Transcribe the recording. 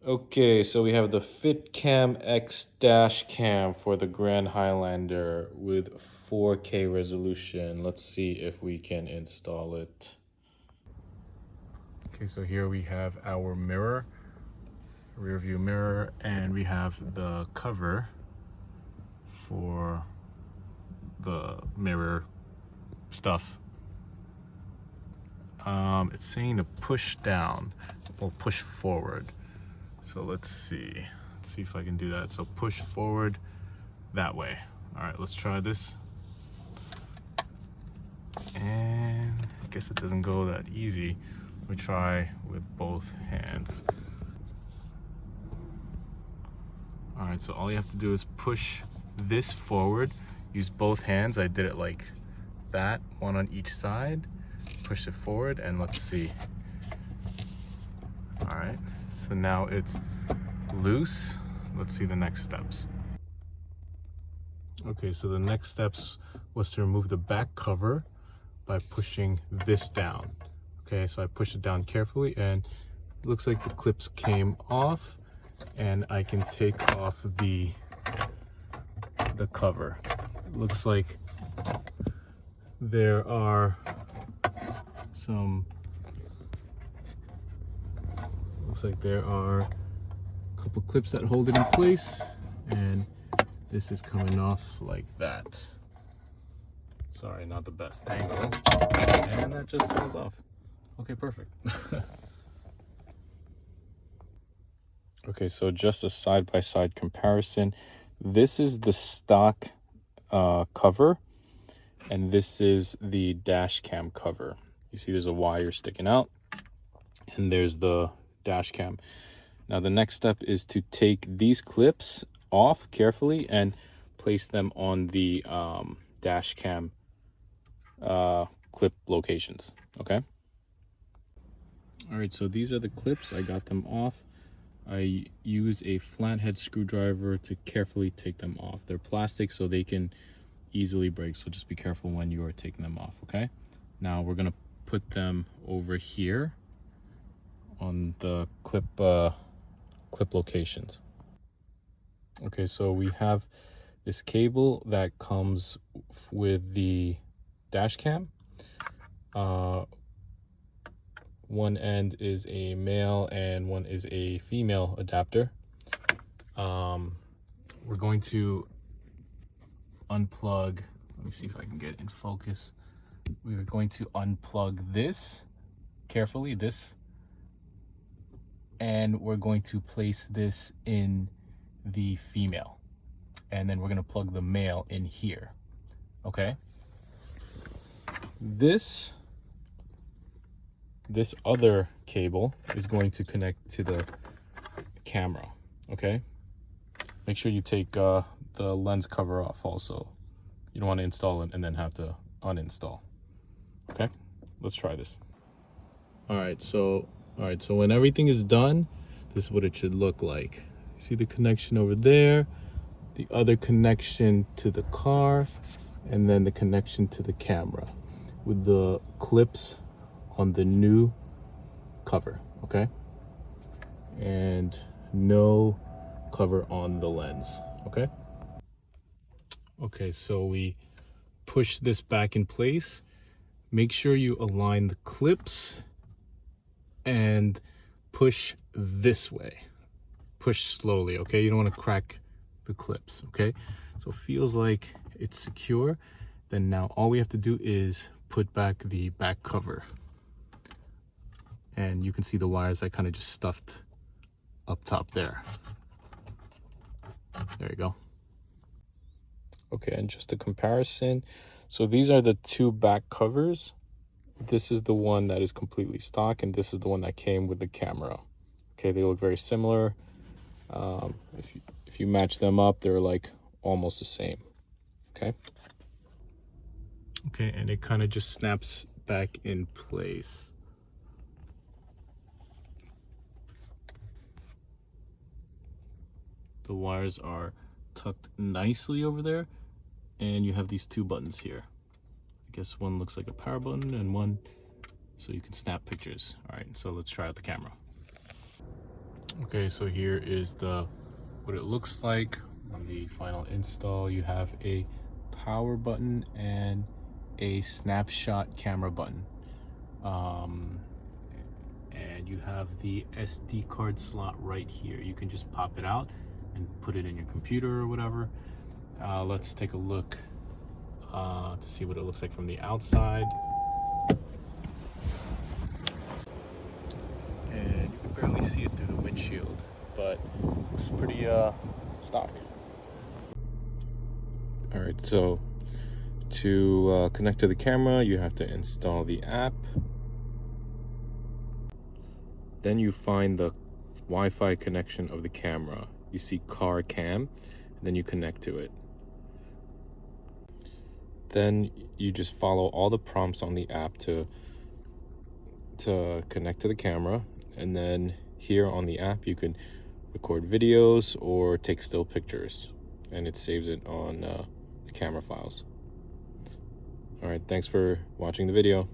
Okay, so we have the FitCamX Dash cam for the Grand Highlander with 4K resolution. Let's see if we can install it. Okay, so here we have our mirror, rear view mirror, and we have the cover for the mirror stuff. It's saying to push down or push forward. So let's see if I can do that. So push forward that way. All right, let's try this. And I guess it doesn't go that easy. We try with both hands. All right, so all you have to do is push this forward. Use both hands. I did it like that, one on each side. Push it forward and let's see. All right, so now it's loose. Let's see the next steps. Okay, so the next steps was to remove the back cover by pushing this down. Okay, so I pushed it down carefully and it looks like the clips came off and I can take off the cover. It looks like there are a couple clips that hold it in place, and this is coming off like that. Sorry, not the best angle. And that just falls off. Okay, perfect. Okay, so just a side-by-side comparison. This is the stock cover, and this is the dash cam cover. You see there's a wire sticking out, and there's the dash cam. Now the next step is to take these clips off carefully and place them on the dash cam clip locations. Okay. All right, so these are the clips. I got them off. I use a flathead screwdriver to carefully take them off. They're plastic, so they can easily break, so just be careful when you are taking them off. Okay, now we're gonna put them over here on the clip locations. Okay, so we have this cable that comes with the dash cam. One end is a male and one is a female adapter. We're going to unplug, let me see if I can get it in focus. We are going to unplug this carefully, and we're going to place this in the female, and then we're going to plug the male in here. Okay, this other cable is going to connect to the camera. Okay, make sure you take the lens cover off also. You don't want to install it and then have to uninstall. Okay, let's try this. All right, so when everything is done, this is what it should look like. You see the connection over there, the other connection to the car, and then the connection to the camera with the clips on the new cover. Okay, and no cover on the lens. Okay, so we push this back in place. Make sure you align the clips and push this way. Push slowly, okay? You don't want to crack the clips, okay? So it feels like it's secure. Then now all we have to do is put back the back cover. And you can see the wires I kind of just stuffed up top there. There you go. Okay, and just a comparison. So these are the two back covers. This is the one that is completely stock, and this is the one that came with the camera. Okay, they look very similar. If you match them up, they're like almost the same. Okay, and it kind of just snaps back in place. The wires are tucked nicely over there, and you have these two buttons here. I guess one looks like a power button and one so you can snap pictures. All right, so let's try out the camera. Okay, so here is what it looks like on the final install. You have a power button and a snapshot camera button. And you have the SD card slot right here. You can just pop it out and put it in your computer or whatever. Let's take a look to see what it looks like from the outside. And you can barely see it through the windshield, but it's pretty stock. All right, so to connect to the camera, you have to install the app. Then you find the Wi-Fi connection of the camera. You see car cam, and then you connect to it. Then you just follow all the prompts on the app to connect to the camera. And then here on the app, you can record videos or take still pictures, and it saves it on the camera files. All right, thanks for watching the video.